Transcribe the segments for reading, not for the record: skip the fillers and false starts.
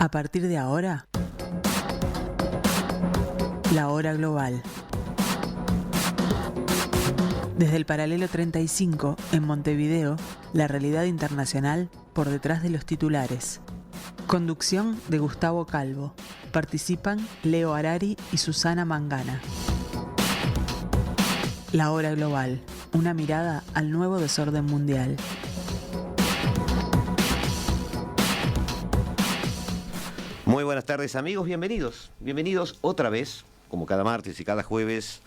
A partir de ahora, la hora global. Desde el paralelo 35, en Montevideo, la realidad internacional por detrás de los titulares. Conducción de Gustavo Calvo. Participan Leo Harari y Susana Mangana. La hora global. Una mirada al nuevo desorden mundial. Muy buenas tardes, amigos, bienvenidos otra vez, como cada martes y cada jueves,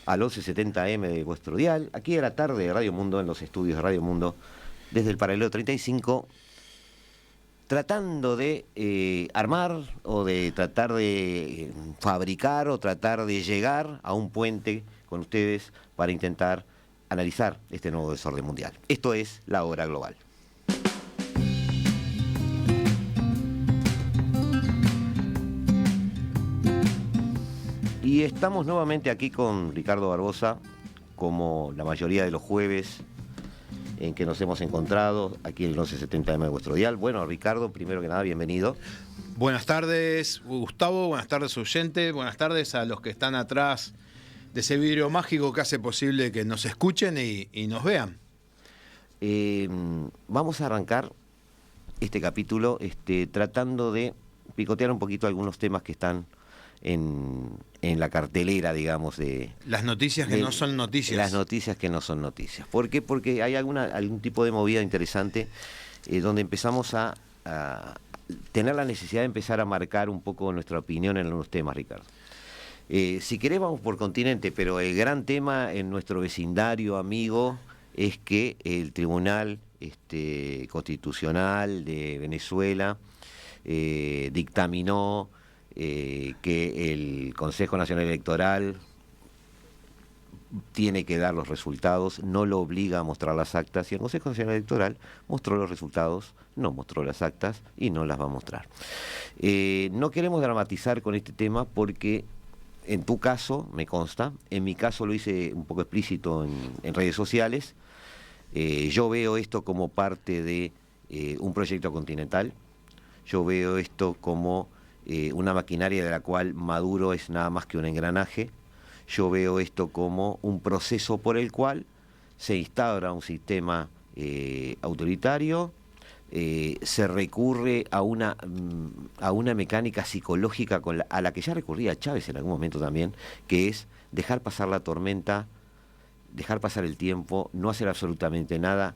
al 1170 AM de vuestro dial, aquí a la tarde de Radio Mundo, en los estudios de Radio Mundo, desde el paralelo 35, tratando de armar o de tratar de fabricar o tratar de llegar a un puente con ustedes para intentar analizar este nuevo desorden mundial. Esto es la hora global. Y estamos nuevamente aquí con Ricardo Barbosa, como la mayoría de los jueves en que nos hemos encontrado, aquí en el 1170M de vuestro dial. Bueno, Ricardo, primero que nada, bienvenido. Buenas tardes, Gustavo, buenas tardes, oyente, buenas tardes a los que están atrás de ese vidrio mágico que hace posible que nos escuchen y nos vean. Vamos a arrancar este capítulo tratando de picotear un poquito algunos temas que están en la cartelera, digamos, de... Las noticias que no son noticias. Las noticias que no son noticias. ¿Por qué? Porque hay algún tipo de movida interesante donde empezamos a tener la necesidad de empezar a marcar un poco nuestra opinión en algunos temas, Ricardo. Si querés vamos por continente, pero el gran tema en nuestro vecindario, amigo, es que el Tribunal Constitucional de Venezuela dictaminó que el Consejo Nacional Electoral tiene que dar los resultados, no lo obliga a mostrar las actas, y el Consejo Nacional Electoral mostró los resultados, no mostró las actas y no las va a mostrar. No queremos dramatizar con este tema porque en tu caso, me consta, en mi caso lo hice un poco explícito en redes sociales, yo veo esto como parte de un proyecto continental, yo veo esto como una maquinaria de la cual Maduro es nada más que un engranaje. Yo veo esto como un proceso por el cual se instaura un sistema autoritario, se recurre a una mecánica psicológica a la que ya recurría Chávez en algún momento también, que es dejar pasar la tormenta, dejar pasar el tiempo, no hacer absolutamente nada,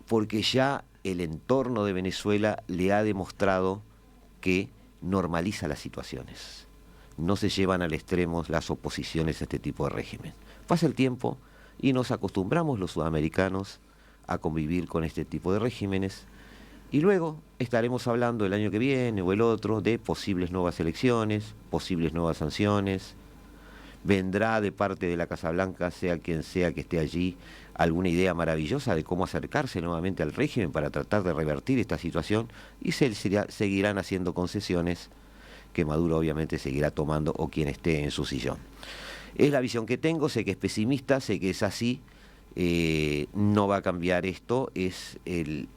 porque ya el entorno de Venezuela le ha demostrado que normaliza las situaciones. No se llevan al extremo las oposiciones a este tipo de régimen. Pasa el tiempo y nos acostumbramos los sudamericanos a convivir con este tipo de regímenes y luego estaremos hablando el año que viene o el otro de posibles nuevas elecciones, posibles nuevas sanciones. Vendrá de parte de la Casa Blanca, sea quien sea que esté allí, alguna idea maravillosa de cómo acercarse nuevamente al régimen para tratar de revertir esta situación y seguirán haciendo concesiones que Maduro obviamente seguirá tomando o quien esté en su sillón. Es la visión que tengo, sé que es pesimista, sé que es así, no va a cambiar esto, es el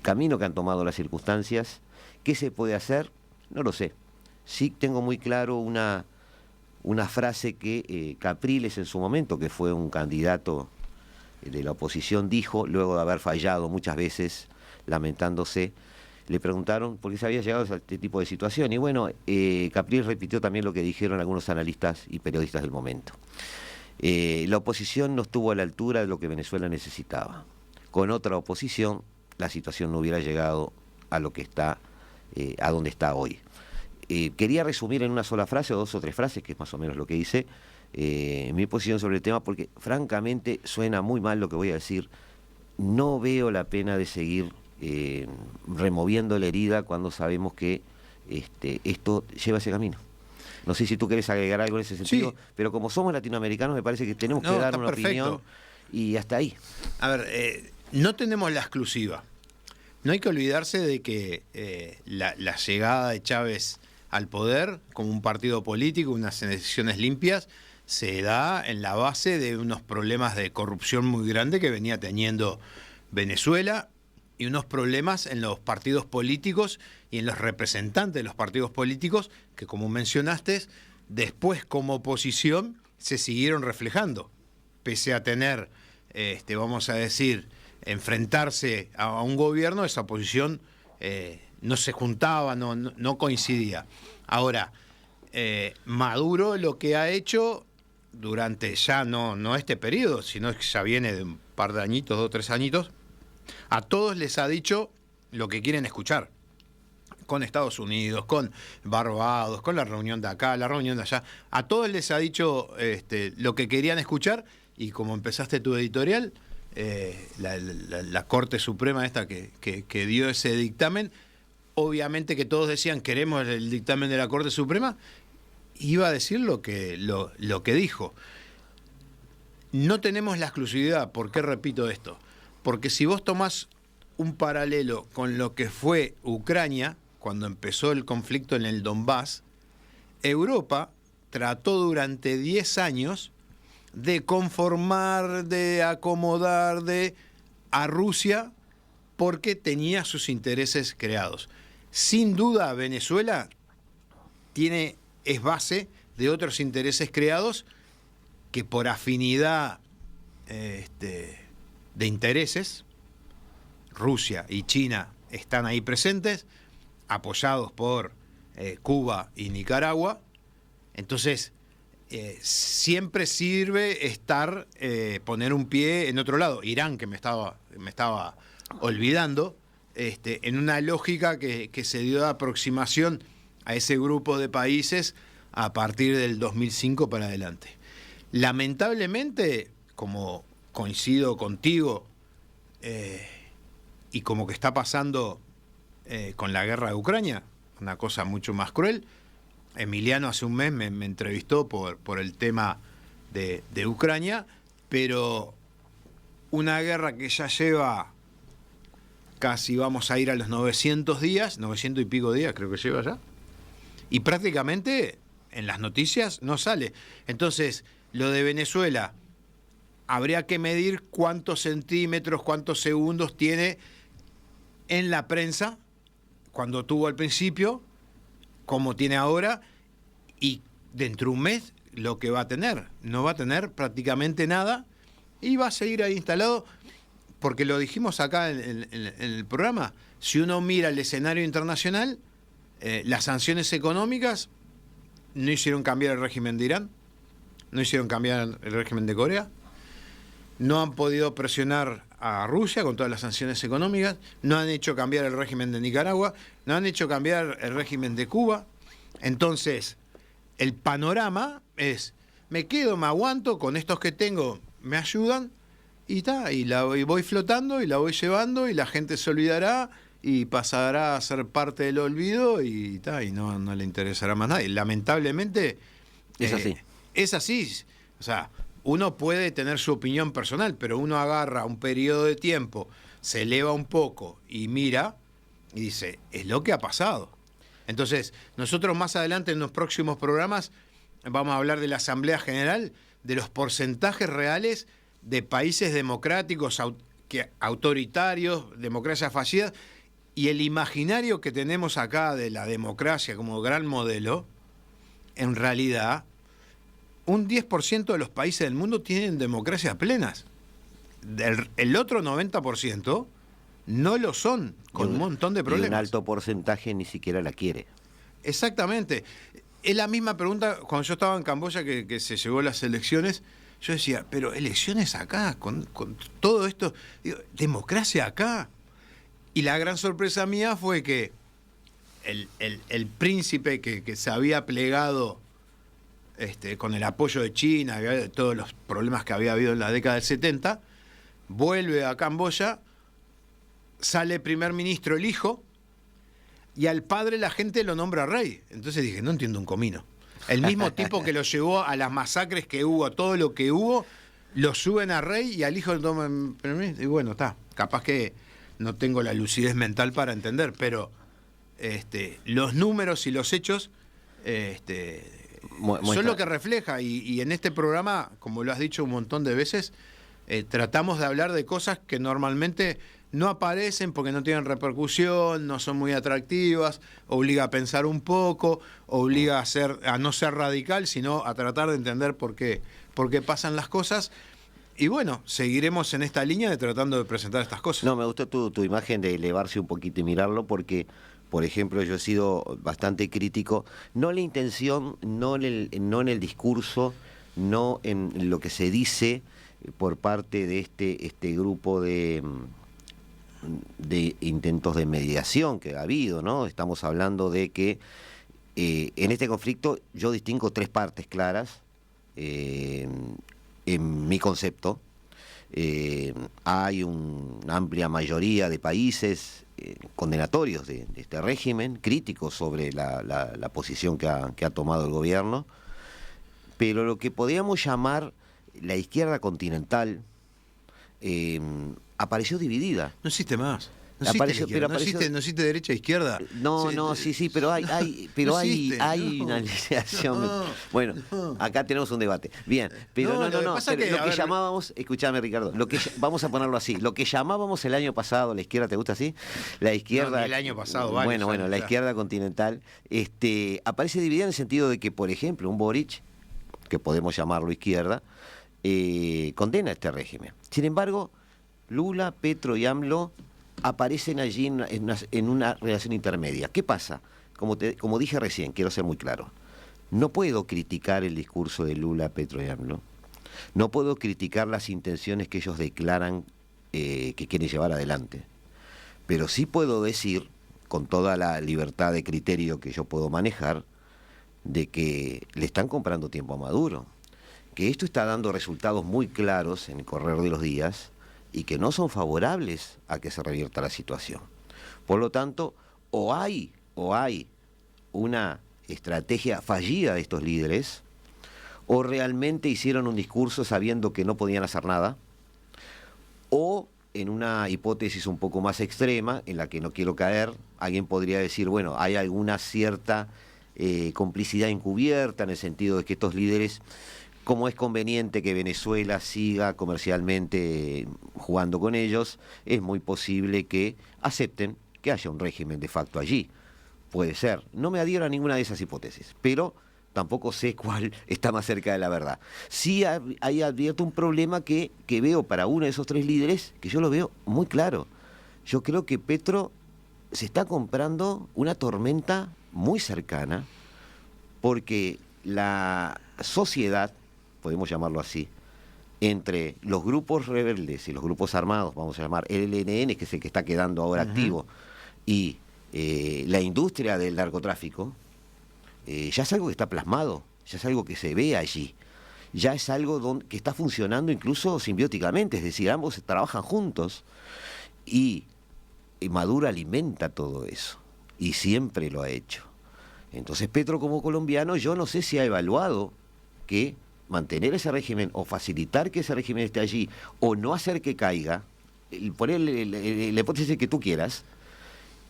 camino que han tomado las circunstancias. ¿Qué se puede hacer? No lo sé. Sí tengo muy claro una frase que Capriles en su momento, que fue un candidato de la oposición, dijo, luego de haber fallado muchas veces, lamentándose, le preguntaron por qué se había llegado a este tipo de situación. Y bueno, Capriles repitió también lo que dijeron algunos analistas y periodistas del momento. La oposición no estuvo a la altura de lo que Venezuela necesitaba. Con otra oposición, la situación no hubiera llegado a lo que está, a donde está hoy. Quería resumir en una sola frase o 2 o 3 frases, que es más o menos lo que hice, mi posición sobre el tema, porque francamente suena muy mal lo que voy a decir. No veo la pena de seguir removiendo la herida cuando sabemos que esto lleva ese camino. No sé si tú querés agregar algo en ese sentido, sí, pero como somos latinoamericanos me parece que tenemos que dar una opinión y hasta ahí. A ver, no tenemos la exclusiva. No hay que olvidarse de que la llegada de Chávez al poder como un partido político, unas elecciones limpias, se da en la base de unos problemas de corrupción muy grande que venía teniendo Venezuela y unos problemas en los partidos políticos y en los representantes de los partidos políticos que, como mencionaste, después como oposición se siguieron reflejando, pese a tener, vamos a decir, enfrentarse a un gobierno, esa oposición no se juntaba, no coincidía. Ahora, Maduro lo que ha hecho durante ya no este periodo, sino que ya viene de un par de añitos, 2 o 3 añitos, a todos les ha dicho lo que quieren escuchar. Con Estados Unidos, con Barbados, con la reunión de acá, la reunión de allá. A todos les ha dicho lo que querían escuchar, y como empezaste tu editorial, la Corte Suprema esta que dio ese dictamen, obviamente que todos decían queremos el dictamen de la Corte Suprema, iba a decir lo que dijo. No tenemos la exclusividad. ¿Por qué repito esto? Porque si vos tomás un paralelo con lo que fue Ucrania, cuando empezó el conflicto en el Donbass, Europa trató durante 10 años de conformar, de acomodar a Rusia porque tenía sus intereses creados. Sin duda, Venezuela es base de otros intereses creados que por afinidad de intereses, Rusia y China están ahí presentes, apoyados por Cuba y Nicaragua. Entonces, siempre sirve poner un pie en otro lado. Irán, que me estaba olvidando, en una lógica que se dio de aproximación a ese grupo de países a partir del 2005 para adelante. Lamentablemente, como coincido contigo, y como que está pasando con la guerra de Ucrania, una cosa mucho más cruel. Emiliano hace un mes me entrevistó por el tema de Ucrania, pero una guerra que ya lleva casi, vamos a ir a los 900 días, 900 y pico días creo que lleva ya, y prácticamente en las noticias no sale. Entonces, lo de Venezuela, habría que medir cuántos centímetros, cuántos segundos tiene en la prensa, cuando tuvo al principio, como tiene ahora, y dentro de un mes lo que va a tener. No va a tener prácticamente nada y va a seguir ahí instalado, porque lo dijimos acá en el programa, si uno mira el escenario internacional, las sanciones económicas no hicieron cambiar el régimen de Irán, no hicieron cambiar el régimen de Corea, no han podido presionar a Rusia con todas las sanciones económicas, no han hecho cambiar el régimen de Nicaragua, no han hecho cambiar el régimen de Cuba. Entonces, el panorama es, me quedo, me aguanto, con estos que tengo me ayudan, y voy flotando y la voy llevando, y la gente se olvidará y pasará a ser parte del olvido, y no le interesará más nadie. Lamentablemente es así. Es así. O sea, uno puede tener su opinión personal, pero uno agarra un periodo de tiempo, se eleva un poco y mira y dice, es lo que ha pasado. Entonces, nosotros más adelante en los próximos programas vamos a hablar de la Asamblea General, de los porcentajes reales de países democráticos, autoritarios, democracias fallidas, y el imaginario que tenemos acá de la democracia como gran modelo. En realidad, un 10% de los países del mundo tienen democracias plenas. El otro 90% no lo son, con un montón de problemas. Y un alto porcentaje ni siquiera la quiere. Exactamente. Es la misma pregunta cuando yo estaba en Camboya, que se llegó a las elecciones. Yo decía, pero elecciones acá, con todo esto, digo, democracia acá. Y la gran sorpresa mía fue que el príncipe que se había plegado con el apoyo de China, de todos los problemas que había habido en la década del 70, vuelve a Camboya, sale primer ministro el hijo, y al padre la gente lo nombra rey. Entonces dije, no entiendo un comino. El mismo tipo que lo llevó a las masacres que hubo, a todo lo que hubo, lo suben a rey y al hijo lo toman. Y bueno, está. Capaz que no tengo la lucidez mental para entender, pero los números y los hechos son lo que refleja. Y en este programa, como lo has dicho un montón de veces, tratamos de hablar de cosas que normalmente no aparecen porque no tienen repercusión, no son muy atractivas, obliga a pensar un poco, obliga a no ser radical, sino a tratar de entender por qué pasan las cosas. Y bueno, seguiremos en esta línea de tratando de presentar estas cosas. No, me gustó tu imagen de elevarse un poquito y mirarlo porque, por ejemplo, yo he sido bastante crítico, no en la intención, no en el discurso, no en lo que se dice por parte de este grupo de intentos de mediación que ha habido, ¿no? Estamos hablando de que en este conflicto yo distingo tres partes claras. En mi concepto, hay una amplia mayoría de países condenatorios de este régimen, críticos sobre la posición que ha tomado el gobierno, pero lo que podríamos llamar la izquierda continental apareció dividida. No existe más. No Apareció, existe, no existe derecha e izquierda. Sí, pero hay una alineación. Bueno, acá tenemos un debate. Bien, pero lo que llamábamos, escúchame Ricardo, vamos a ponerlo así, lo que llamábamos el año pasado, la izquierda, ¿te gusta así? La izquierda. No, el año pasado, la izquierda continental, aparece dividida en el sentido de que, por ejemplo, un Boric, que podemos llamarlo izquierda, condena este régimen. Sin embargo, Lula, Petro y AMLO aparecen allí en una relación intermedia. ¿Qué pasa? Como dije recién, quiero ser muy claro, no puedo criticar el discurso de Lula, Petro y AMLO, no puedo criticar las intenciones que ellos declaran que quieren llevar adelante, pero sí puedo decir, con toda la libertad de criterio que yo puedo manejar, de que le están comprando tiempo a Maduro, que esto está dando resultados muy claros en el correr de los días, y que no son favorables a que se revierta la situación. Por lo tanto, o hay una estrategia fallida de estos líderes, o realmente hicieron un discurso sabiendo que no podían hacer nada, o en una hipótesis un poco más extrema, en la que no quiero caer, alguien podría decir, bueno, hay alguna cierta complicidad encubierta, en el sentido de que estos líderes, como es conveniente que Venezuela siga comercialmente jugando con ellos, es muy posible que acepten que haya un régimen de facto allí. Puede ser. No me adhiero a ninguna de esas hipótesis, pero tampoco sé cuál está más cerca de la verdad. Sí hay abierto un problema que veo para uno de esos tres líderes, que yo lo veo muy claro. Yo creo que Petro se está comprando una tormenta muy cercana, porque la sociedad, podemos llamarlo así, entre los grupos rebeldes y los grupos armados, vamos a llamar el ELN, que es el que está quedando ahora activo, y la industria del narcotráfico, ya es algo que está plasmado, ya es algo que se ve allí, ya es algo que está funcionando incluso simbióticamente, es decir, ambos trabajan juntos, y Maduro alimenta todo eso, y siempre lo ha hecho. Entonces Petro, como colombiano, yo no sé si ha evaluado que mantener ese régimen o facilitar que ese régimen esté allí o no hacer que caiga, ponerle la hipótesis que tú quieras,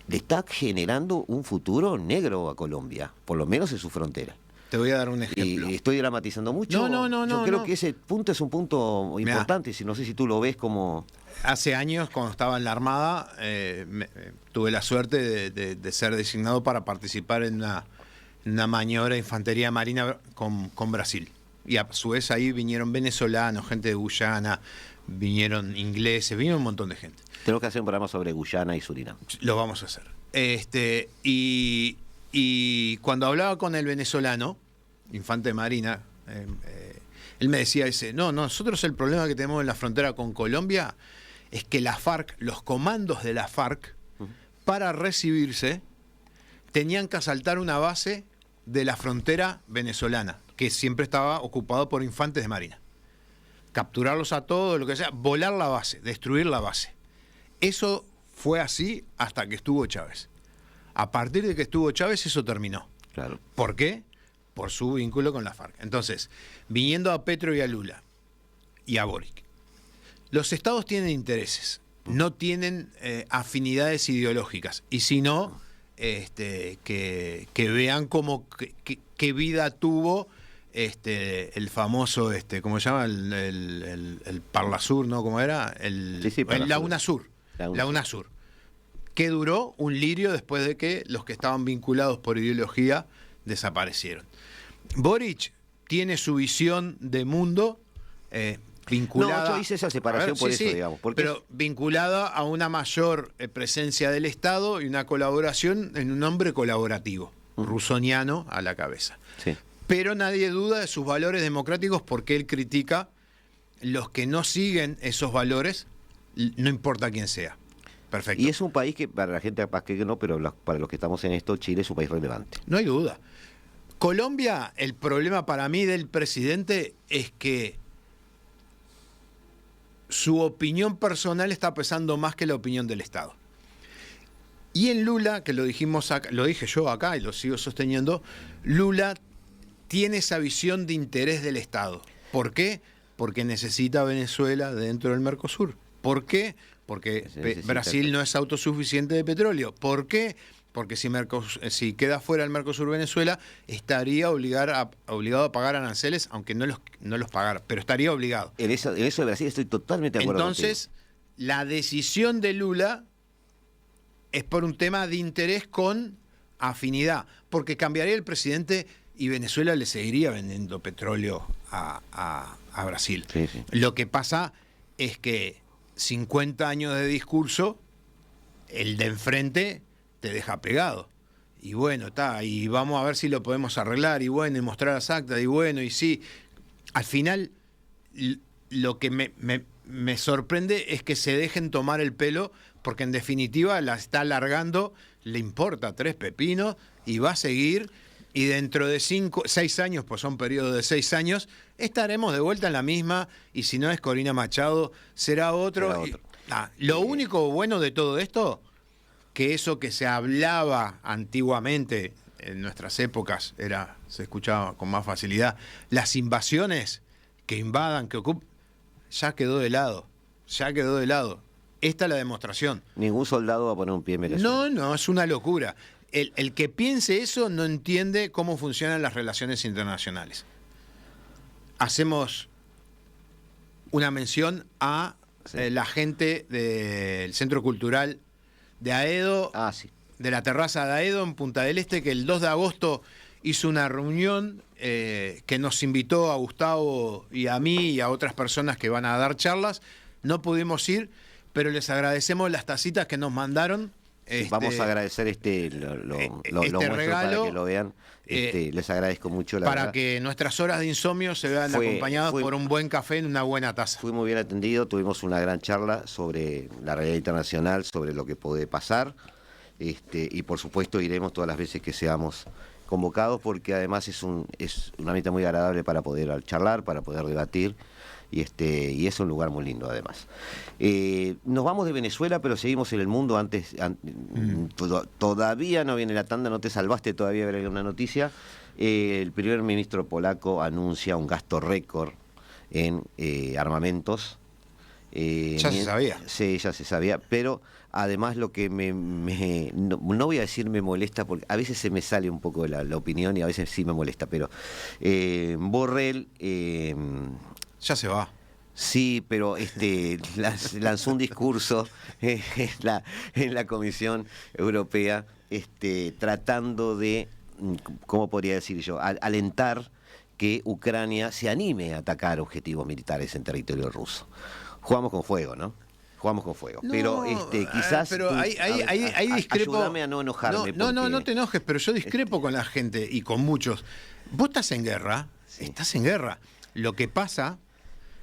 le está generando un futuro negro a Colombia, por lo menos en su frontera. Te voy a dar un ejemplo. ¿Estoy dramatizando mucho? No. Yo creo que ese punto es un punto importante, no sé si tú lo ves como... Hace años, cuando estaba en la Armada, tuve la suerte de ser designado para participar en una maniobra de infantería marina con Brasil. Y a su vez ahí vinieron venezolanos, gente de Guyana, vinieron ingleses, vinieron un montón de gente. Tenemos que hacer un programa sobre Guyana y Surinam. Lo vamos a hacer. Y cuando hablaba con el venezolano, infante de marina, él me decía nosotros el problema que tenemos en la frontera con Colombia es que la FARC, los comandos de la FARC, para recibirse, tenían que asaltar una base de la frontera venezolana, que siempre estaba ocupado por infantes de marina. Capturarlos a todos, lo que sea, volar la base, destruir la base. Eso fue así hasta que estuvo Chávez. A partir de que estuvo Chávez, eso terminó. Claro. ¿Por qué? Por su vínculo con la FARC. Entonces, viniendo a Petro y a Lula y a Boric, los estados tienen intereses, no tienen afinidades ideológicas, y si no, que vean cómo qué vida tuvo el famoso, ¿cómo se llama? El Parlasur, ¿no? ¿Cómo era? La UNASUR. La UNASUR. Que duró un lirio después de que los que estaban vinculados por ideología desaparecieron. Boric tiene su visión de mundo vinculada... No, yo hice esa separación por eso, digamos. Pero vinculada a una mayor presencia del Estado y una colaboración en un hombre colaborativo, rusoniano a la cabeza. Sí. Pero nadie duda de sus valores democráticos porque él critica los que no siguen esos valores, no importa quién sea. Perfecto. Y es un país que, para la gente capaz que no, pero para los que estamos en esto, Chile es un país relevante. No hay duda. Colombia, el problema para mí del presidente es que su opinión personal está pesando más que la opinión del Estado. Y en Lula, que lo dijimos acá, lo dije yo acá y lo sigo sosteniendo, Lula tiene esa visión de interés del Estado. ¿Por qué? Porque necesita Venezuela dentro del Mercosur. ¿Por qué? Porque Brasil no es autosuficiente de petróleo. ¿Por qué? Porque si queda fuera el Mercosur Venezuela, estaría obligado a pagar aranceles, aunque no los pagara, pero estaría obligado. En eso de Brasil estoy totalmente de acuerdo Entonces, contigo. La decisión de Lula es por un tema de interés con afinidad, porque cambiaría el presidente y Venezuela le seguiría vendiendo petróleo a Brasil. Sí, sí. Lo que pasa es que 50 años de discurso, el de enfrente te deja pegado. Y bueno, y vamos a ver si lo podemos arreglar, y bueno, y mostrar las actas, y bueno, y sí. Al final, lo que me sorprende es que se dejen tomar el pelo, porque en definitiva la está alargando, le importa 3 pepinos, y va a seguir, y dentro de 6 años, pues son periodos de 6 años, estaremos de vuelta en la misma, y si no es Corina Machado, será otro. Lo único bueno de todo esto, que eso que se hablaba antiguamente, en nuestras épocas, se escuchaba con más facilidad, las invasiones que invadan, que ocupan, ya quedó de lado. Esta es la demostración. Ningún soldado va a poner un pie en Venezuela. No, es una locura. El que piense eso no entiende cómo funcionan las relaciones internacionales. Hacemos una mención a la gente del Centro Cultural de Aedo, de la terraza de Aedo en Punta del Este, que el 2 de agosto hizo una reunión que nos invitó a Gustavo y a mí y a otras personas que van a dar charlas. No pudimos ir, pero les agradecemos las tacitas que nos mandaron. Vamos a agradecer lo muestro regalo, para que lo vean. Les agradezco mucho la para verdad. Que nuestras horas de insomnio se vean acompañadas por un buen café en una buena taza. Fui muy bien atendido, tuvimos una gran charla sobre la realidad internacional, sobre lo que puede pasar, y por supuesto iremos todas las veces que seamos convocados, porque además es un ambiente muy agradable para poder charlar, para poder debatir. Y es un lugar muy lindo además. Nos vamos de Venezuela, pero seguimos en el mundo. Todavía no viene la tanda, no te salvaste todavía de ver una noticia. El primer ministro polaco anuncia un gasto récord en armamentos. Ya se sabía. Sí, ya se sabía, pero además lo que no voy a decir me molesta, porque a veces se me sale un poco la opinión y a veces sí me molesta, pero Borrell... ya se va. Sí, pero lanzó un discurso en la Comisión Europea tratando de, ¿cómo podría decir yo?, alentar que Ucrania se anime a atacar objetivos militares en territorio ruso. Jugamos con fuego, ¿no? Jugamos con fuego. No, pero quizás... Pero ahí discrepo. Ayúdame a no enojarme. No te enojes, pero yo discrepo con la gente y con muchos. Vos estás en guerra, estás en guerra. Lo que pasa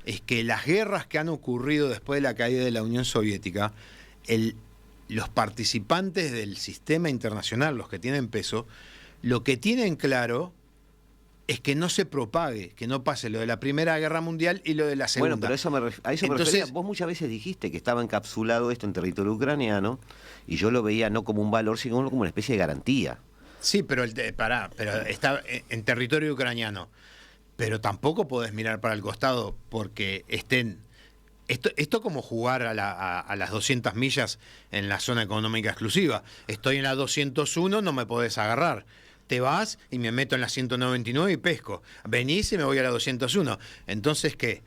es que las guerras que han ocurrido después de la caída de la Unión Soviética, los participantes del sistema internacional, los que tienen peso, lo que tienen claro es que no se propague, que no pase lo de la Primera Guerra Mundial y lo de la Segunda. Bueno, pero a eso me refería. Vos muchas veces dijiste que estaba encapsulado esto en territorio ucraniano, y yo lo veía no como un valor, sino como una especie de garantía. Sí, pero está en territorio ucraniano. Pero tampoco podés mirar para el costado porque estén... Esto como jugar a las 200 millas en la zona económica exclusiva. Estoy en la 201, no me podés agarrar. te vas y me meto en la 199 y pesco. Venís y me voy a la 201. Entonces, ¿qué?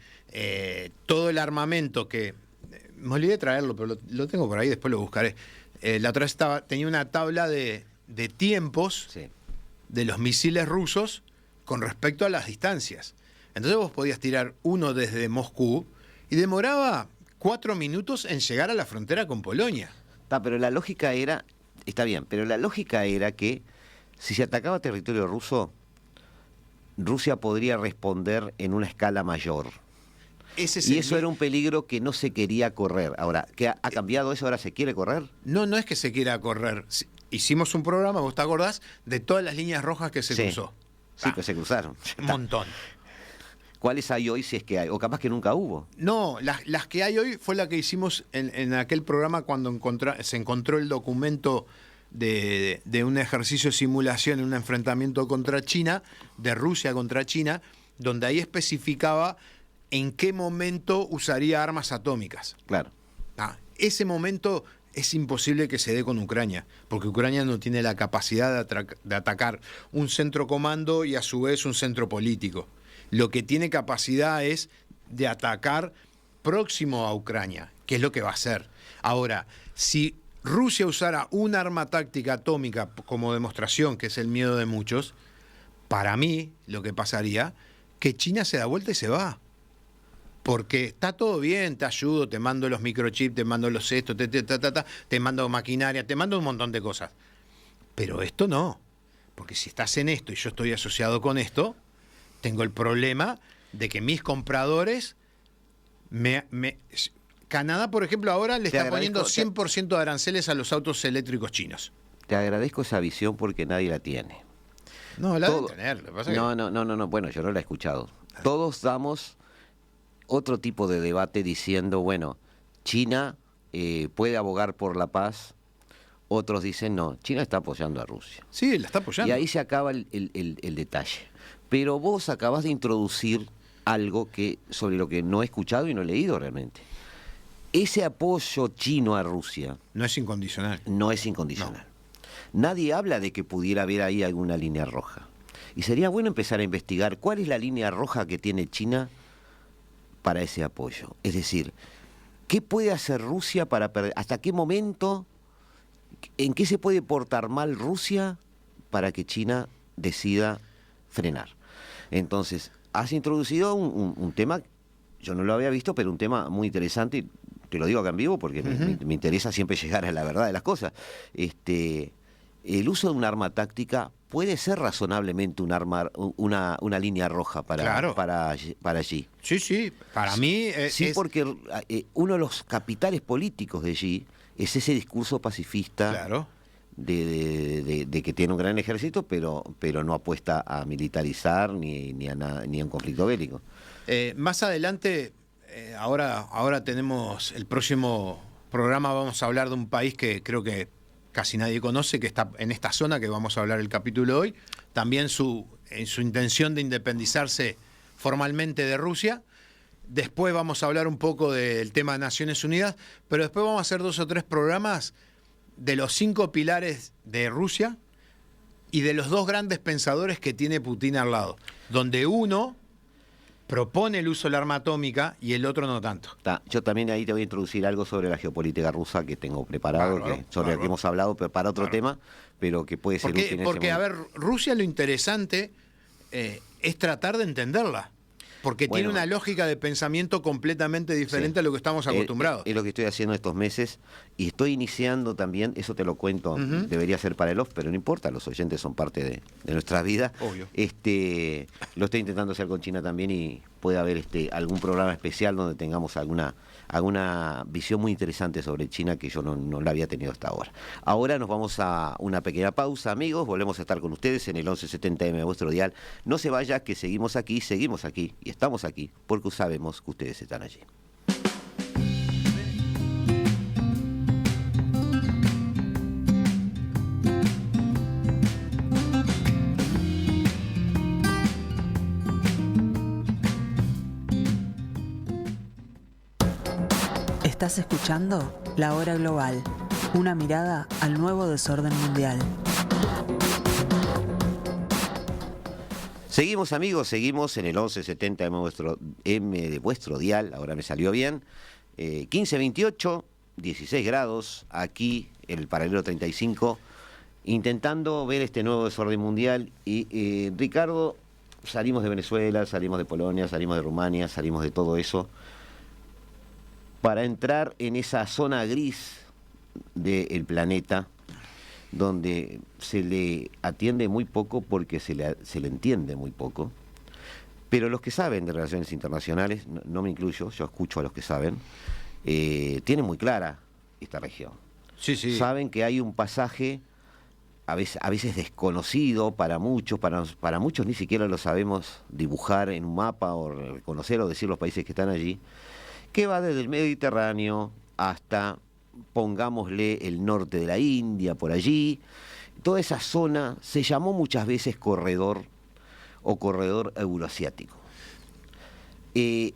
Todo el armamento que... Me olvidé de traerlo, pero lo tengo por ahí, después lo buscaré. La otra vez tenía una tabla de tiempos de los misiles rusos con respecto a las distancias. Entonces vos podías tirar uno desde Moscú y demoraba 4 minutos en llegar a la frontera con Polonia. Pero la lógica era... Está bien, pero la lógica era que si se atacaba territorio ruso, Rusia podría responder en una escala mayor. Y eso era un peligro que no se quería correr. Ahora, ¿qué ha cambiado eso? ¿Ahora se quiere correr? No, no es que se quiera correr. Hicimos un programa, vos te acordás, de todas las líneas rojas que se cruzó. Sí, que se cruzaron. Un montón. ¿Cuáles hay hoy, si es que hay? O capaz que nunca hubo. No, las que hay hoy fue la que hicimos en aquel programa cuando se encontró el documento de un ejercicio de simulación en un enfrentamiento contra China, de Rusia contra China, donde ahí especificaba en qué momento usaría armas atómicas. Claro. Ese momento es imposible que se dé con Ucrania, porque Ucrania no tiene la capacidad de atacar un centro comando y a su vez un centro político. Lo que tiene capacidad es de atacar próximo a Ucrania, que es lo que va a hacer. Ahora, si Rusia usara un arma táctica atómica como demostración, que es el miedo de muchos, para mí lo que pasaría, que China se da vuelta y se va. Porque está todo bien, te ayudo, te mando los microchips, te mando los estos, te mando maquinaria, te mando un montón de cosas. Pero esto no, porque si estás en esto y yo estoy asociado con esto, tengo el problema de que mis compradores... Canadá, por ejemplo, ahora le está poniendo 100% de aranceles a los autos eléctricos chinos. Te agradezco esa visión porque nadie la tiene. No, la deben tener. Lo que pasa no, bueno, yo no la he escuchado. Todos damos otro tipo de debate diciendo, bueno, China puede abogar por la paz. Otros dicen, no, China está apoyando a Rusia. Sí, la está apoyando. Y ahí se acaba el detalle. Pero vos acabás de introducir algo sobre lo que no he escuchado y no he leído realmente. Ese apoyo chino a Rusia... No es incondicional. No es incondicional. No. Nadie habla de que pudiera haber ahí alguna línea roja. Y sería bueno empezar a investigar cuál es la línea roja que tiene China para ese apoyo. Es decir, ¿qué puede hacer Rusia para perder? ¿Hasta qué momento? ¿En qué se puede portar mal Rusia para que China decida frenar? Entonces, has introducido un tema, yo no lo había visto, pero un tema muy interesante, y te lo digo acá en vivo porque me interesa siempre llegar a la verdad de las cosas. El uso de un arma táctica puede ser razonablemente una línea roja para Xi. Sí, para mí sí, porque uno de los capitales políticos de Xi es ese discurso pacifista. Claro. De que tiene un gran ejército, pero no apuesta a militarizar ni a un conflicto bélico. Más adelante, ahora tenemos el próximo programa, vamos a hablar de un país que creo que casi nadie conoce, que está en esta zona, que vamos a hablar el capítulo hoy. También en su intención de independizarse formalmente de Rusia. Después vamos a hablar un poco del tema de Naciones Unidas, pero después vamos a hacer 2 o 3 programas de los 5 pilares de Rusia y de los 2 grandes pensadores que tiene Putin al lado, donde uno propone el uso del arma atómica y el otro no tanto. Yo también ahí te voy a introducir algo sobre la geopolítica rusa que tengo preparado, sobre el que hemos hablado, pero para otro tema, pero que puede ser útil en ese momento. Porque, a ver, Rusia lo interesante es tratar de entenderla. Porque tiene una lógica de pensamiento completamente diferente a lo que estamos acostumbrados. Es lo que estoy haciendo estos meses y estoy iniciando también, eso te lo cuento, debería ser para el off, pero no importa, los oyentes son parte de nuestra vida. Obvio. Lo estoy intentando hacer con China también y puede haber algún programa especial donde tengamos alguna visión muy interesante sobre China que yo no la había tenido hasta ahora. Ahora nos vamos a una pequeña pausa, amigos, volvemos a estar con ustedes en el 1170M de vuestro dial. No se vaya, que seguimos aquí y estamos aquí porque sabemos que ustedes están allí. Estás escuchando La Hora Global, una mirada al nuevo desorden mundial. Seguimos, amigos, seguimos en el 1170 de vuestro dial, ahora me salió bien, 1528, 16 grados, aquí en el paralelo 35, intentando ver este nuevo desorden mundial. Y Ricardo, salimos de Venezuela, salimos de Polonia, salimos de Rumania, salimos de todo eso, para entrar en esa zona gris del planeta, donde se le atiende muy poco porque se le entiende muy poco. Pero los que saben de relaciones internacionales, no me incluyo, yo escucho a los que saben, tienen muy clara esta región. Sí, sí. Saben que hay un pasaje a veces desconocido para muchos, para muchos ni siquiera lo sabemos dibujar en un mapa o reconocer o decir los países que están allí, que va desde el Mediterráneo hasta, pongámosle, el norte de la India, por allí. Toda esa zona se llamó muchas veces corredor o corredor euroasiático.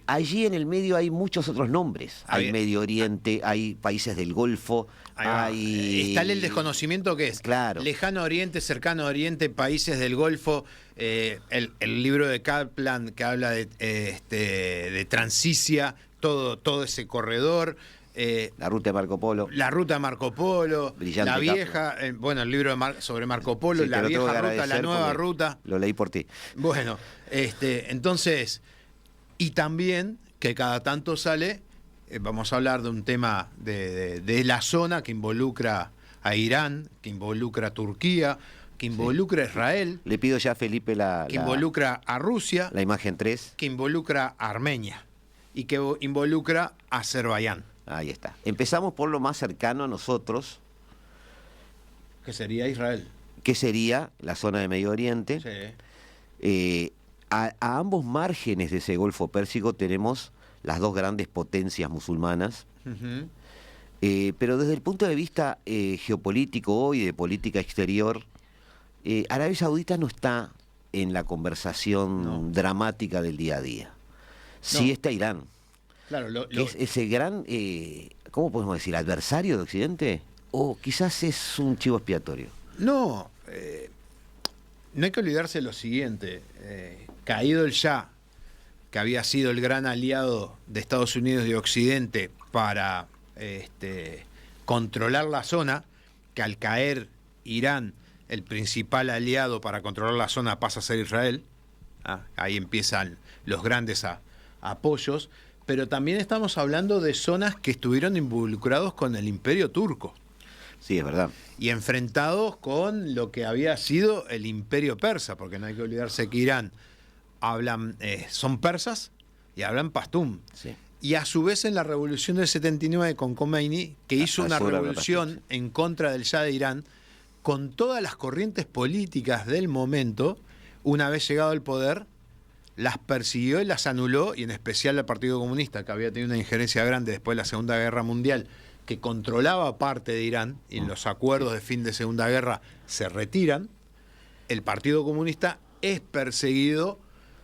Allí en el medio hay muchos otros nombres. Hay Medio Oriente, hay países del Golfo, está el desconocimiento que es. Claro. Lejano Oriente, Cercano Oriente, países del Golfo. El libro de Kaplan que habla de Transisia, todo ese corredor. La ruta de Marco Polo. La ruta de Marco Polo. Brillante la vieja, el libro sobre Marco Polo, sí, la vieja ruta, la nueva ruta. Lo leí por ti. Bueno, entonces, y también que cada tanto sale, vamos a hablar de un tema de la zona que involucra a Irán, que involucra a Turquía, que involucra a Israel. Le pido ya a Felipe que involucra a Rusia. La imagen 3. Que involucra a Armenia y que involucra a Azerbaiyán. Ahí está. Empezamos por lo más cercano a nosotros. Que sería Israel. Que sería la zona de Medio Oriente. Sí. A ambos márgenes de ese Golfo Pérsico tenemos las dos grandes potencias musulmanas. Uh-huh. Pero desde el punto de vista geopolítico hoy, de política exterior, Arabia Saudita no está en la conversación dramática del día a día. Sí está Irán. Claro, es ese gran, ¿cómo podemos decir? ¿Adversario de Occidente? O quizás es un chivo expiatorio. No hay que olvidarse lo siguiente. Caído el Shah, que había sido el gran aliado de Estados Unidos y Occidente para controlar la zona, que al caer Irán, el principal aliado para controlar la zona pasa a ser Israel. Ahí empiezan los grandes apoyos. Pero también estamos hablando de zonas que estuvieron involucrados con el Imperio Turco. Sí, es verdad. Y enfrentados con lo que había sido el Imperio Persa, porque no hay que olvidarse que Irán son persas y hablan pastún. Sí. Y a su vez en la revolución del 79 con Khomeini, que hizo una revolución en contra del Shah de Irán, con todas las corrientes políticas del momento, una vez llegado al poder, las persiguió y las anuló, y en especial al Partido Comunista, que había tenido una injerencia grande después de la Segunda Guerra Mundial, que controlaba parte de Irán, y en los acuerdos de fin de Segunda Guerra se retiran. El Partido Comunista es perseguido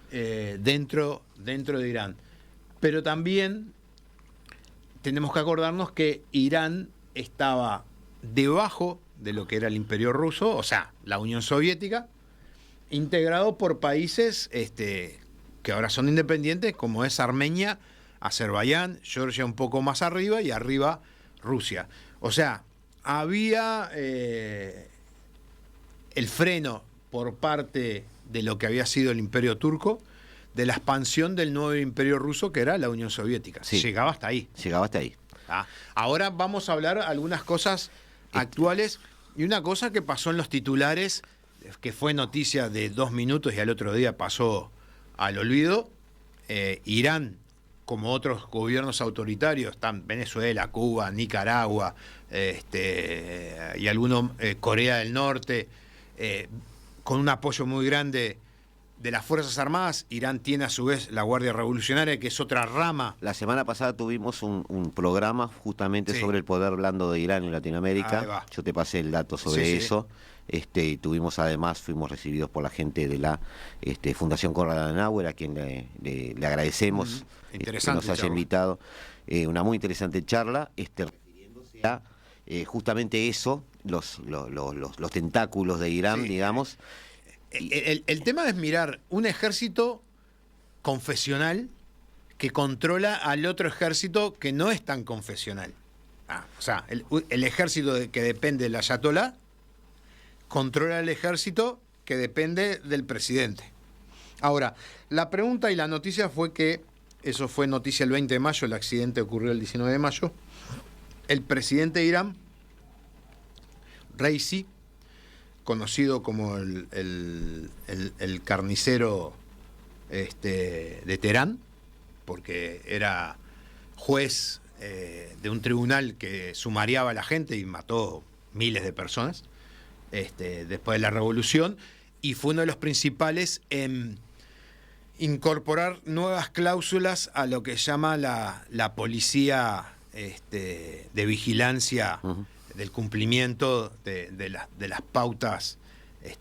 dentro de Irán. Pero también tenemos que acordarnos que Irán estaba debajo de lo que era el Imperio Ruso, o sea, la Unión Soviética, integrado por países que ahora son independientes, como es Armenia, Azerbaiyán, Georgia un poco más arriba y arriba Rusia. O sea, había el freno por parte de lo que había sido el Imperio Turco, de la expansión del nuevo Imperio Ruso, que era la Unión Soviética. Sí. Llegaba hasta ahí. Ahora vamos a hablar algunas cosas actuales, y una cosa que pasó en los titulares, que fue noticia de 2 minutos y al otro día pasó al olvido. Irán, como otros gobiernos autoritarios, están Venezuela, Cuba, Nicaragua, y algunos, Corea del Norte, con un apoyo muy grande de las Fuerzas Armadas. Irán tiene a su vez la Guardia Revolucionaria, que es otra rama. La semana pasada tuvimos un programa justamente sobre el poder blando de Irán en Latinoamérica. Yo te pasé el dato sobre eso. Tuvimos además, fuimos recibidos por la gente de la Fundación Konrad Adenauer, a quien le agradecemos que nos haya invitado. Una muy interesante charla, refiriéndose a justamente eso, los tentáculos de Irán, digamos. el tema es mirar un ejército confesional que controla al otro ejército que no es tan confesional. O sea, el ejército que depende del ayatolá controla el ejército que depende del presidente. Ahora, la pregunta y la noticia fue que, eso fue noticia el 20 de mayo, el accidente ocurrió el 19 de mayo, el presidente de Irán, Raisi, conocido como el carnicero de Teherán, porque era juez de un tribunal que sumariaba a la gente y mató miles de personas después de la revolución, y fue uno de los principales en incorporar nuevas cláusulas a lo que llama la policía de vigilancia del cumplimiento de las pautas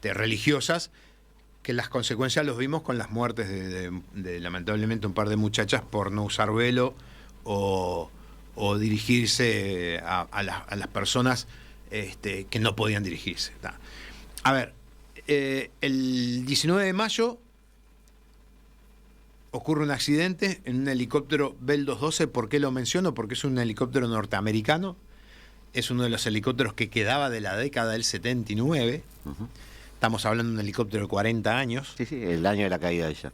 religiosas, que las consecuencias los vimos con las muertes de lamentablemente un par de muchachas por no usar velo o dirigirse a las personas que no podían dirigirse. A ver, el 19 de mayo ocurre un accidente en un helicóptero Bell 212. ¿Por qué lo menciono? Porque es un helicóptero norteamericano, es uno de los helicópteros que quedaba de la década del 79. Estamos hablando de un helicóptero de 40 años. Sí, el año de la caída de ella.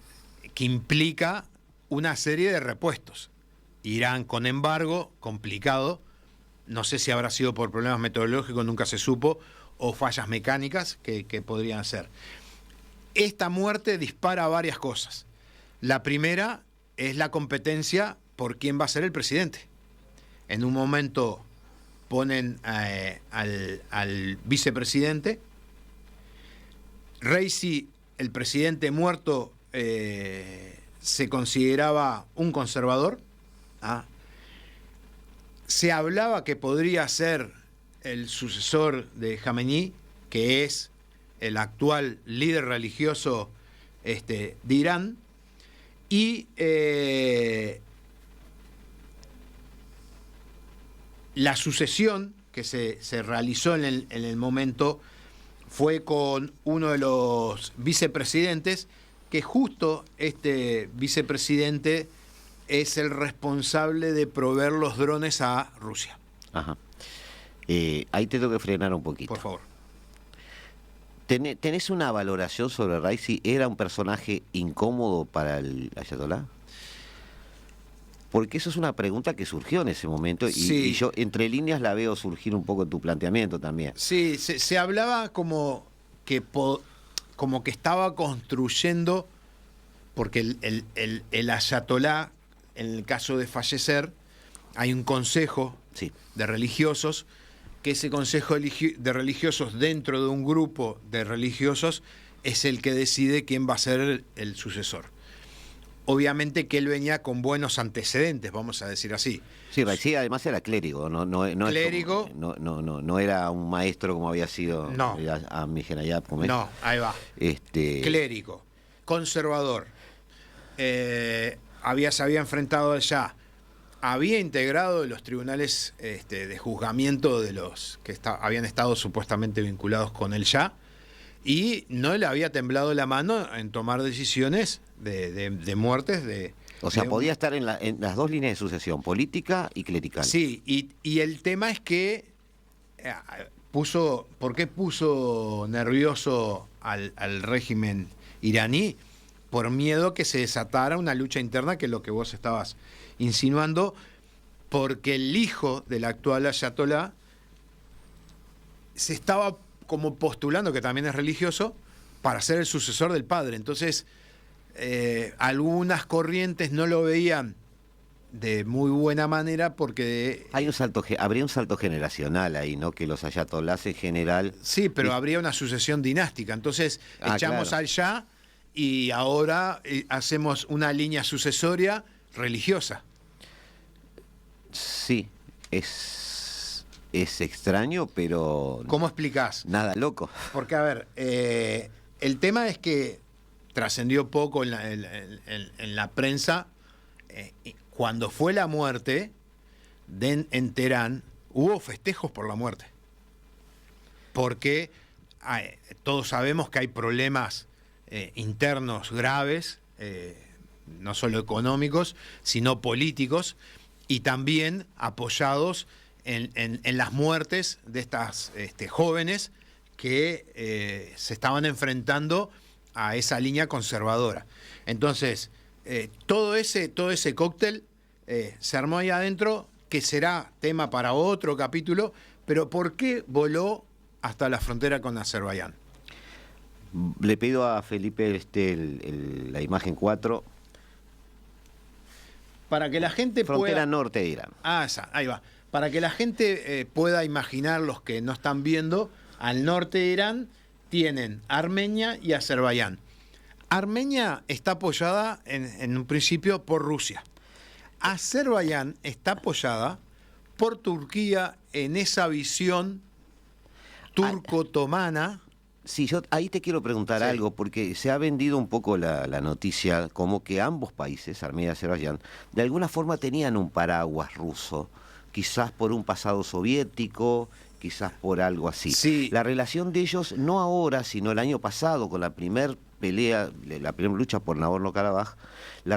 Que implica una serie de repuestos. Irán con embargo, complicado. No sé si habrá sido por problemas meteorológicos, nunca se supo, o fallas mecánicas que podrían ser. Esta muerte dispara varias cosas. La primera es la competencia por quién va a ser el presidente. En un momento ponen al vicepresidente. Raisi, el presidente muerto, se consideraba un conservador. Se hablaba que podría ser el sucesor de Jamenei, que es el actual líder religioso de Irán, y la sucesión que se realizó en el momento fue con uno de los vicepresidentes, que justo este vicepresidente es el responsable de proveer los drones a Rusia. Ajá. Ahí te tengo que frenar un poquito. Por favor. ¿Tenés una valoración sobre Raisi? ¿Era un personaje incómodo para el ayatolá? Porque eso es una pregunta que surgió en ese momento y yo entre líneas la veo surgir un poco en tu planteamiento también. Sí, se hablaba como que estaba construyendo, porque el ayatolá, en el caso de fallecer, hay un consejo de religiosos, que ese consejo de religiosos dentro de un grupo de religiosos es el que decide quién va a ser el sucesor. Obviamente que él venía con buenos antecedentes, vamos a decir así. Sí, Raisi además era clérigo, no clérigo. No era un maestro como había sido a Mijenayab. No, ahí va. Clérigo, conservador. Se había enfrentado al Shah. Había integrado los tribunales de juzgamiento de los que habían estado supuestamente vinculados con el Shah, y no le había temblado la mano en tomar decisiones de muertes. O sea, podía estar en las dos líneas de sucesión, política y clerical. Sí, y el tema es que ¿por qué puso nervioso al régimen iraní? Por miedo que se desatara una lucha interna, que es lo que vos estabas insinuando, porque el hijo del actual ayatolá se estaba como postulando, que también es religioso, para ser el sucesor del padre. Entonces, algunas corrientes no lo veían de muy buena manera porque... habría un salto generacional ahí, ¿no? Que los ayatolás en general... Sí, pero habría una sucesión dinástica. Entonces, echamos al Shah y ahora hacemos una línea sucesoria religiosa. Sí, es extraño, pero... ¿Cómo explicás? Nada loco. Porque, a ver, el tema es que trascendió poco en la prensa. Cuando fue la muerte en Teherán, hubo festejos por la muerte. Porque todos sabemos que hay problemas internos graves, no solo económicos, sino políticos, y también apoyados en las muertes de estas jóvenes que se estaban enfrentando a esa línea conservadora. Entonces, todo ese cóctel se armó ahí adentro, que será tema para otro capítulo, pero ¿por qué voló hasta la frontera con Azerbaiyán? Le pido a Felipe la imagen 4. Para que la gente Frontera norte de Irán. Ah, ahí va. Para que la gente pueda imaginar, los que no están viendo, al norte de Irán tienen Armenia y Azerbaiyán. Armenia está apoyada en un principio por Rusia. Azerbaiyán está apoyada por Turquía en esa visión turco-otomana. Sí, yo ahí te quiero preguntar algo, porque se ha vendido un poco la noticia como que ambos países, Armenia y Azerbaiyán, de alguna forma tenían un paraguas ruso, quizás por un pasado soviético, quizás por algo así. Sí. La relación de ellos, no ahora, sino el año pasado, con la primera pelea, la primera lucha por Nagorno-Karabaj, la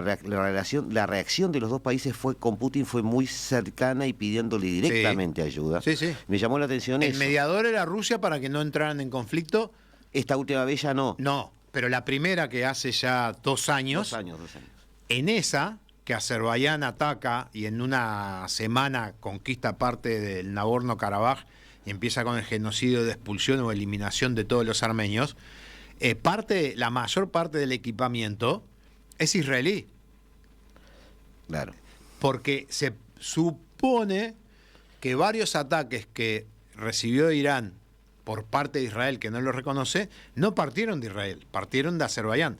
reacción de los dos países con Putin fue muy cercana y pidiéndole directamente ayuda. Sí, sí. Me llamó la atención El eso. mediador era Rusia para que no entraran en conflicto. Esta última vez ya no. No, pero la primera, que hace ya 2 años. 2 años. En esa, que Azerbaiyán ataca y en una semana conquista parte del Nagorno-Karabaj y empieza con el genocidio de expulsión o eliminación de todos los armenios, la mayor parte del equipamiento es israelí. Claro. Porque se supone que varios ataques que recibió Irán por parte de Israel, que no lo reconoce, no partieron de Israel, partieron de Azerbaiyán.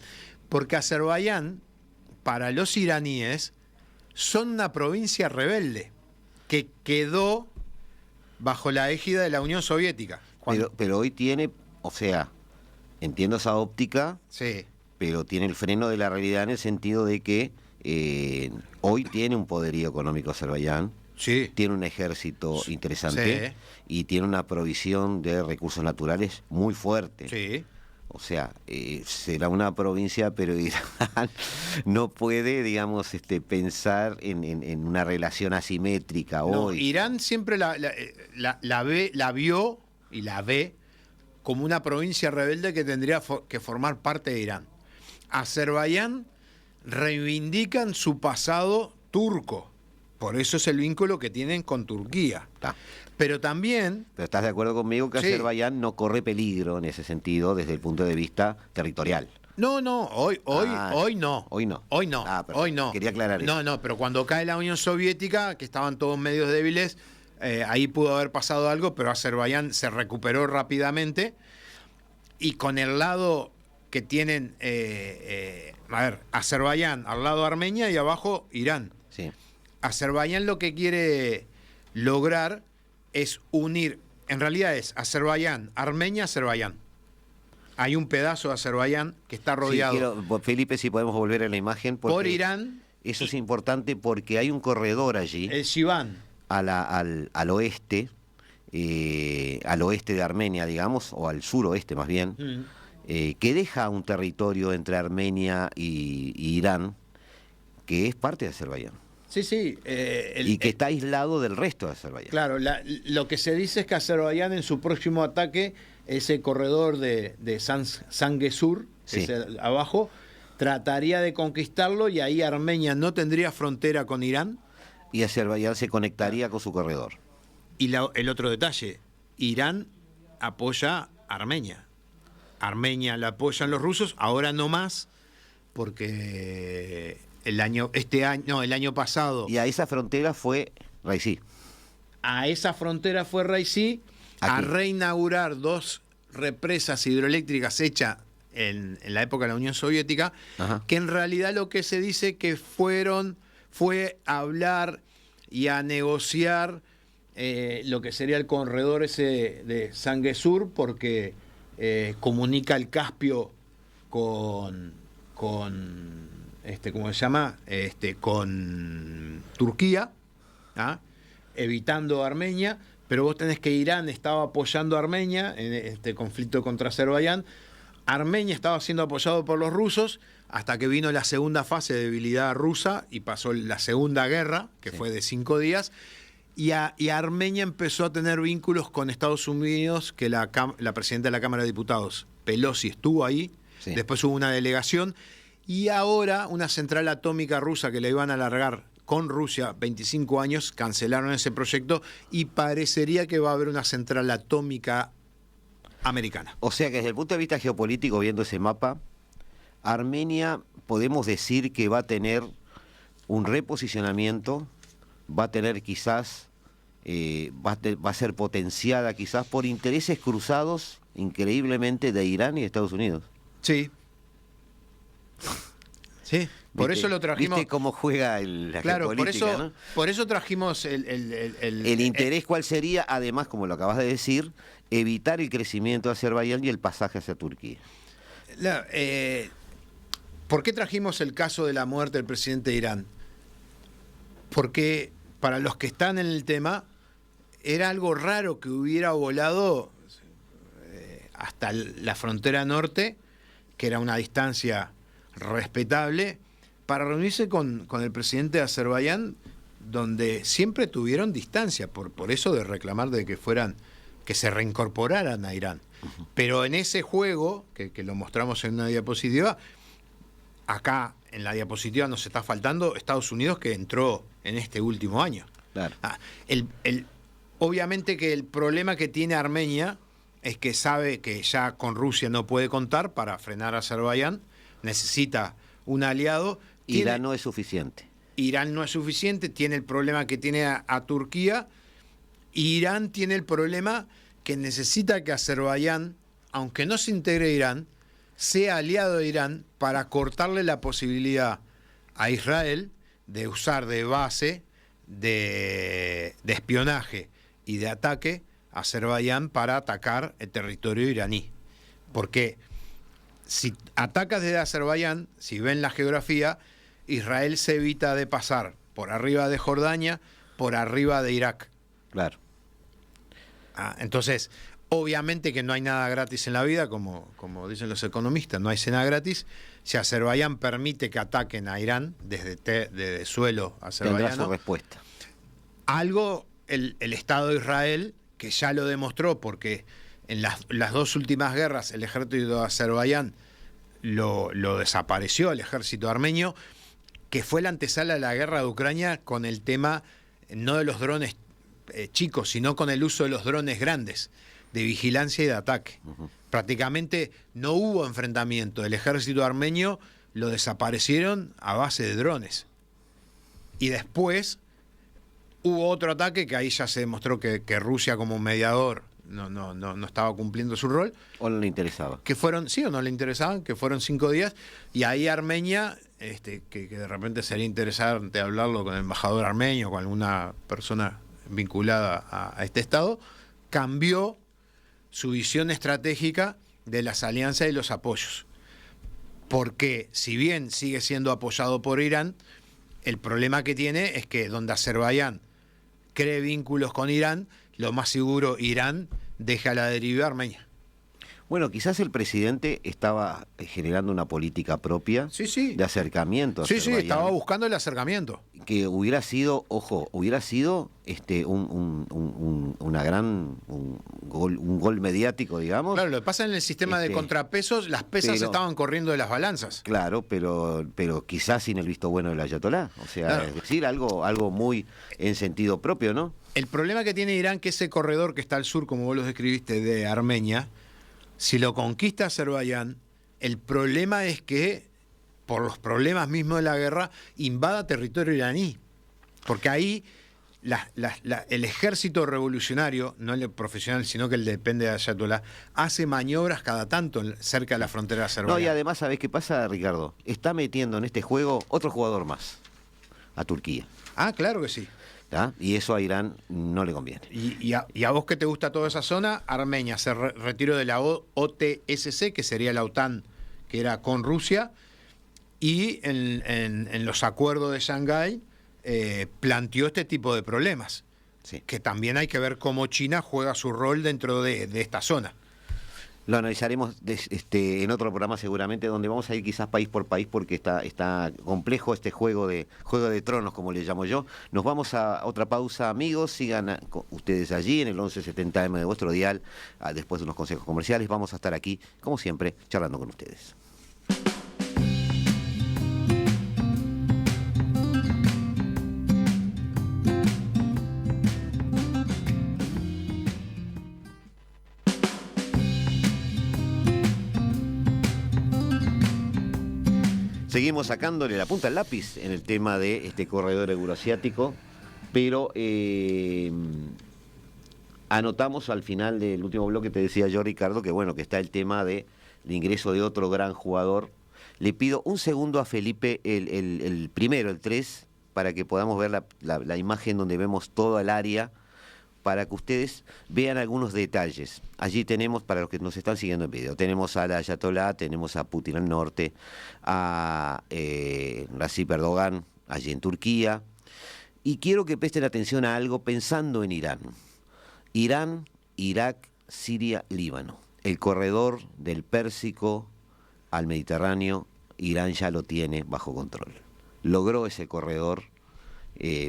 Porque Azerbaiyán, para los iraníes, son una provincia rebelde que quedó bajo la égida de la Unión Soviética. Pero hoy tiene, o sea, entiendo esa óptica, Sí. pero tiene el freno de la realidad en el sentido de que hoy tiene un poderío económico Azerbaiyán, Sí. tiene un ejército interesante y tiene una provisión de recursos naturales muy fuerte. Sí. O sea, será una provincia, pero Irán no puede, digamos, pensar en una relación asimétrica No, hoy. Irán siempre la vio y la ve como una provincia rebelde que tendría que formar parte de Irán. Azerbaiyán reivindican su pasado turco. Por eso es el vínculo que tienen con Turquía. Está. Pero también... Pero estás de acuerdo conmigo que Sí. Azerbaiyán no corre peligro en ese sentido desde el punto de vista territorial. No, hoy no. Hoy no. Hoy no. Ah, perfecto. Hoy no. Quería aclarar eso. No, pero cuando cae la Unión Soviética, que estaban todos medios débiles, ahí pudo haber pasado algo, pero Azerbaiyán se recuperó rápidamente. Y con el lado que tienen, Azerbaiyán, al lado Armenia y abajo Irán. Sí. Azerbaiyán lo que quiere lograr es unir, en realidad es Azerbaiyán, Armenia, Azerbaiyán. Hay un pedazo de Azerbaiyán que está rodeado Felipe, si podemos volver a la imagen. por Irán. Eso es importante porque hay un corredor allí, El Shiván. al oeste de Armenia, digamos, o al suroeste más bien, que deja un territorio entre Armenia y Irán, que es parte de Azerbaiyán. Sí. Y que está aislado del resto de Azerbaiyán. Claro, lo que se dice es que Azerbaiyán en su próximo ataque, ese corredor de Sanguesur, Sí. abajo, trataría de conquistarlo y ahí Armenia no tendría frontera con Irán. Y Azerbaiyán se conectaría con su corredor. Y el otro detalle, Irán apoya a Armenia. Armenia la apoyan los rusos, ahora no más, porque el año pasado, Y a esa frontera fue Raisi. a esa frontera fue Raisi a Aquí. reinaugurar 2 represas hidroeléctricas hechas en la época de la Unión Soviética, Ajá. que en realidad lo que se dice que fue a hablar y a negociar lo que sería el corredor ese de Sanguesur, porque comunica el Caspio con ¿cómo se llama? Con Turquía, ¿ah? Evitando Armenia, pero vos tenés que Irán estaba apoyando a Armenia en este conflicto contra Azerbaiyán. Armenia estaba siendo apoyado por los rusos hasta que vino la segunda fase de debilidad rusa y pasó la Segunda Guerra, que fue de 5 días, y Armenia empezó a tener vínculos con Estados Unidos, que la presidenta de la Cámara de Diputados, Pelosi, estuvo ahí, después hubo una delegación, y ahora una central atómica rusa que la iban a alargar con Rusia 25 años, cancelaron ese proyecto y parecería que va a haber una central atómica americana. O sea que desde el punto de vista geopolítico, viendo ese mapa, Armenia podemos decir que va a tener un reposicionamiento, va a tener quizás, va a ser potenciada quizás por intereses cruzados increíblemente de Irán y de Estados Unidos. Sí. Sí, por eso lo trajimos. ¿Viste cómo juega la geopolítica, ¿no? Por eso trajimos el interés. ¿Cuál sería, además, como lo acabas de decir, evitar el crecimiento de Azerbaiyán y el pasaje hacia Turquía? ¿Por qué trajimos el caso de la muerte del presidente de Irán? Porque para los que están en el tema, era algo raro que hubiera volado hasta la frontera norte, que era una distancia respetable, para reunirse con el presidente de Azerbaiyán, donde siempre tuvieron distancia, por eso de reclamar de que se reincorporaran a Irán. Pero en ese juego, que lo mostramos en una diapositiva, acá en la diapositiva nos está faltando Estados Unidos, que entró en este último año. Claro. Obviamente que el problema que tiene Armenia es que sabe que ya con Rusia no puede contar para frenar a Azerbaiyán, necesita un aliado. Irán no es suficiente. Irán no es suficiente, tiene el problema que tiene a Turquía, y Irán tiene el problema que necesita que Azerbaiyán, aunque no se integre a Irán, sea aliado de Irán para cortarle la posibilidad a Israel de usar de base, de espionaje y de ataque a Azerbaiyán para atacar el territorio iraní. Porque si atacas desde Azerbaiyán, si ven la geografía, Israel se evita de pasar por arriba de Jordania, por arriba de Irak. Claro. Entonces, obviamente que no hay nada gratis en la vida, como dicen los economistas, no hay cena gratis. Si Azerbaiyán permite que ataquen a Irán desde suelo azerbaiyano, tendrá su respuesta. Algo el Estado de Israel, que ya lo demostró, porque en las dos últimas guerras el ejército de Azerbaiyán lo desapareció, el ejército armenio, que fue la antesala de la guerra de Ucrania con el tema no de los drones chicos, sino con el uso de los drones grandes, de vigilancia y de ataque. Prácticamente no hubo enfrentamiento. El ejército armenio lo desaparecieron a base de drones. Y después hubo otro ataque que ahí ya se demostró que Rusia como mediador no estaba cumpliendo su rol. ¿O no le interesaba? Que fueron, sí o no le interesaban, que fueron 5 días. Y ahí Armenia, que de repente sería interesante hablarlo con el embajador armenio, con alguna persona vinculada a este Estado, cambió su visión estratégica de las alianzas y los apoyos. Porque si bien sigue siendo apoyado por Irán, el problema que tiene es que donde Azerbaiyán cree vínculos con Irán, lo más seguro Irán deja a la deriva a Armenia. Bueno, quizás el presidente estaba generando una política propia de acercamiento a Azerbaiyán. Sí, estaba buscando el acercamiento. Que hubiera sido, ojo, un gol mediático, digamos. Claro, lo que pasa en el sistema de contrapesos, las pesas estaban corriendo de las balanzas. Claro, pero quizás sin el visto bueno del ayatolá. O sea, claro. Es decir, algo muy en sentido propio, ¿no? El problema que tiene Irán, que ese corredor que está al sur, como vos lo describiste, de Armenia, si lo conquista Azerbaiyán, el problema es que, por los problemas mismos de la guerra, invada territorio iraní. Porque ahí el ejército revolucionario, no el profesional, sino que el depende de Ayatollah, hace maniobras cada tanto cerca de la frontera de Azerbaiyán. No, y además, ¿sabés qué pasa, Ricardo? Está metiendo en este juego otro jugador más, a Turquía. Ah, claro que sí. ¿Ah? Y eso a Irán no le conviene. Y a vos que te gusta toda esa zona, Armenia se retiró de la OTSC, que sería la OTAN, que era con Rusia, y en los acuerdos de Shanghái planteó este tipo de problemas. Sí. que también hay que ver cómo China juega su rol dentro de esta zona. Lo analizaremos en otro programa seguramente, donde vamos a ir quizás país por país, porque está complejo este juego de tronos, como le llamo yo. Nos vamos a otra pausa, amigos. Sigan ustedes allí en el 1170M de vuestro dial. Después de unos consejos comerciales, vamos a estar aquí, como siempre, charlando con ustedes. Seguimos sacándole la punta al lápiz en el tema de este corredor euroasiático, pero anotamos al final del último bloque, te decía yo, Ricardo, que bueno, que está el tema del ingreso de otro gran jugador. Le pido un segundo a Felipe, el primero, el 3, para que podamos ver la imagen donde vemos toda el área, para que ustedes vean algunos detalles. Allí tenemos, para los que nos están siguiendo en video, tenemos al Ayatollah, tenemos a Putin al norte, a Recep Erdogan allí en Turquía. Y quiero que presten atención a algo pensando en Irán. Irán, Irak, Siria, Líbano. El corredor del Pérsico al Mediterráneo, Irán ya lo tiene bajo control. Logró ese corredor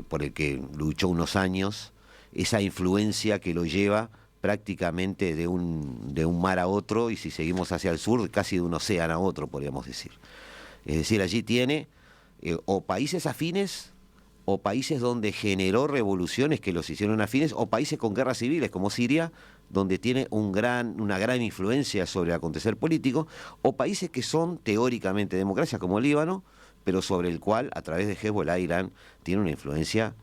por el que luchó unos años, esa influencia que lo lleva prácticamente de un mar a otro, y si seguimos hacia el sur, casi de un océano a otro, podríamos decir. Es decir, allí tiene o países afines, o países donde generó revoluciones que los hicieron afines, o países con guerras civiles como Siria, donde tiene una gran influencia sobre el acontecer político, o países que son teóricamente democracias como Líbano, pero sobre el cual, a través de Hezbollah, Irán tiene una influencia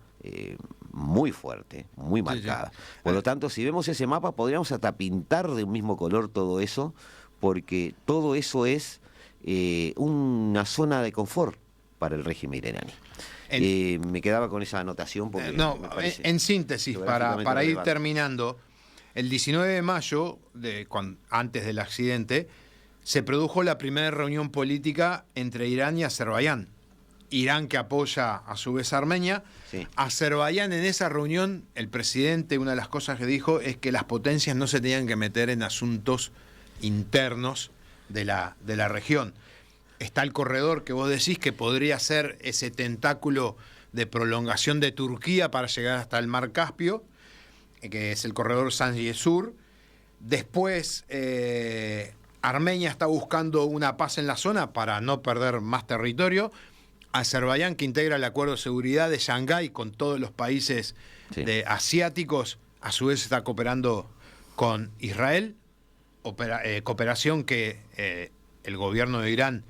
muy fuerte, muy marcada. Sí, sí. Por lo tanto, si vemos ese mapa, podríamos hasta pintar de un mismo color todo eso, porque todo eso es una zona de confort para el régimen iraní. Me quedaba con esa anotación. Porque en síntesis, para ir terminando, el 19 de mayo, antes del accidente, se produjo la primera reunión política entre Irán y Azerbaiyán. Irán, que apoya a su vez a Armenia. Sí. Azerbaiyán, en esa reunión, el presidente, una de las cosas que dijo es que las potencias no se tenían que meter en asuntos internos de la región. Está el corredor que vos decís que podría ser ese tentáculo de prolongación de Turquía para llegar hasta el Mar Caspio, que es el corredor Zangezur. Después, Armenia está buscando una paz en la zona para no perder más territorio. Azerbaiyán, que integra el acuerdo de seguridad de Shanghái con todos los países asiáticos, a su vez está cooperando con Israel, cooperación que el gobierno de Irán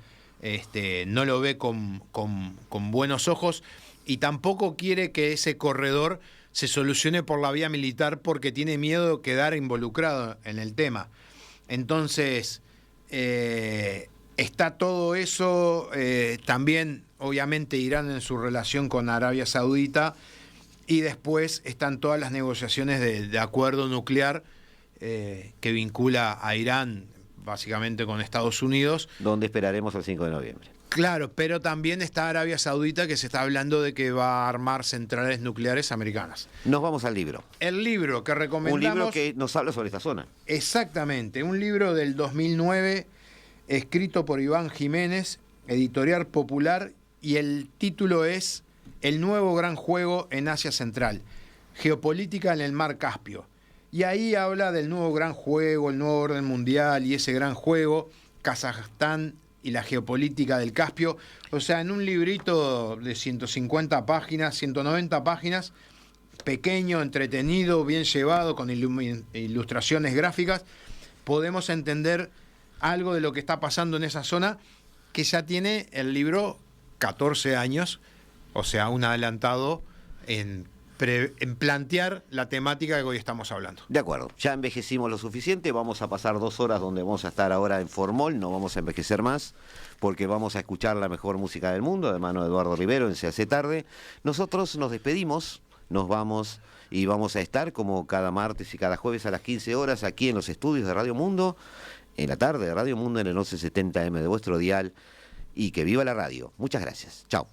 no lo ve con buenos ojos, y tampoco quiere que ese corredor se solucione por la vía militar porque tiene miedo de quedar involucrado en el tema. Entonces, está todo eso, también obviamente Irán en su relación con Arabia Saudita, y después están todas las negociaciones de acuerdo nuclear que vincula a Irán básicamente con Estados Unidos. Donde esperaremos el 5 de noviembre. Claro, pero también está Arabia Saudita, que se está hablando de que va a armar centrales nucleares americanas. Nos vamos al libro. El libro que recomendamos... Un libro que nos habla sobre esta zona. Exactamente, un libro del 2009, escrito por Iván Jiménez, editorial Popular, y el título es El nuevo gran juego en Asia Central, geopolítica en el Mar Caspio. Y ahí habla del nuevo gran juego, el nuevo orden mundial y ese gran juego, Kazajstán y la geopolítica del Caspio. O sea, en un librito de 150 páginas, 190 páginas, pequeño, entretenido, bien llevado, con ilustraciones gráficas, podemos entender algo de lo que está pasando en esa zona, que ya tiene el libro 14 años, o sea, un adelantado en plantear la temática que hoy estamos hablando. De acuerdo, ya envejecimos lo suficiente, vamos a pasar 2 horas donde vamos a estar ahora en Formol, no vamos a envejecer más, porque vamos a escuchar la mejor música del mundo, de mano de Eduardo Rivero, en Se Hace Tarde. Nosotros nos despedimos, nos vamos y vamos a estar como cada martes y cada jueves a las 15 horas aquí en los estudios de Radio Mundo, en la tarde de Radio Mundo en el 1170M de vuestro dial, y que viva la radio. Muchas gracias. Chao.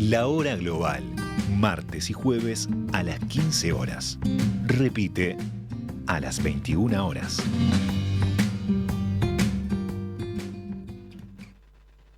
La Hora Global, martes y jueves a las 15 horas. Repite a las 21 horas.